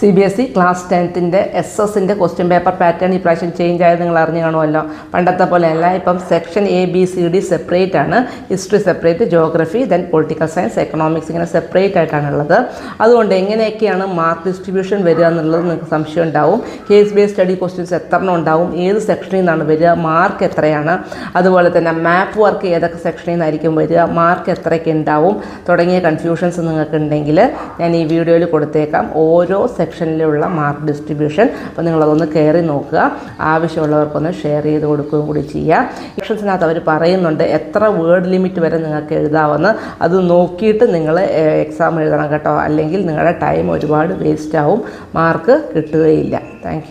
CBSE class 10ൻ്റെ SS-ൻ്റെ question paper pattern ഇപ്രാവശ്യം ചേഞ്ച് ആയത് നിങ്ങൾ അറിഞ്ഞു കാണുമല്ലോ. പണ്ടത്തെ പോലെയല്ല, ഇപ്പം സെക്ഷൻ ABCD സെപ്പറേറ്റ് ആണ്, history separate, geography, then political science, economics, ഇങ്ങനെ സെപ്പറേറ്റ് ആയിട്ടാണുള്ളത്. അതുകൊണ്ട് എങ്ങനെയൊക്കെയാണ് മാർക്ക് ഡിസ്ട്രിബ്യൂഷൻ വരിക എന്നുള്ളത് നിങ്ങൾക്ക് സംശയം ഉണ്ടാവും. കേസ് ബേസ്ഡ് സ്റ്റഡി ക്വസ്റ്റ്യൻസ് എത്രണ്ണം ഉണ്ടാവും, ഏത് സെക്ഷനിൽ നിന്നാണ് വരിക, മാർക്ക് എത്രയാണ്, അതുപോലെ തന്നെ മാപ്പ് വർക്ക് ഏതൊക്കെ സെക്ഷനിൽ നിന്നായിരിക്കും വരിക, മാർക്ക് എത്രയ്ക്ക് ഉണ്ടാവും തുടങ്ങിയ കൺഫ്യൂഷൻസ് നിങ്ങൾക്ക് ഉണ്ടെങ്കിൽ ഞാൻ ഈ വീഡിയോയിൽ കൊടുത്തേക്കാം. ഓരോ സെക്ഷനിലുള്ള മാർക്ക് ഡിസ്ട്രിബ്യൂഷൻ. അപ്പോൾ നിങ്ങളതൊന്ന് കയറി നോക്കുക, ആവശ്യമുള്ളവർക്കൊന്ന് ഷെയർ ചെയ്ത് കൊടുക്കുകയും കൂടി ചെയ്യുക. സെക്ഷൻസിനകത്ത് അവർ പറയുന്നുണ്ട് എത്ര വേർഡ് ലിമിറ്റ് വരെ നിങ്ങൾക്ക് എഴുതാമെന്ന്. അത് നോക്കിയിട്ട് നിങ്ങൾ എക്സാം എഴുതണം കേട്ടോ, അല്ലെങ്കിൽ നിങ്ങളുടെ ടൈം ഒരുപാട് വേസ്റ്റ് ആവും, മാർക്ക് കിട്ടുകയില്ല. താങ്ക്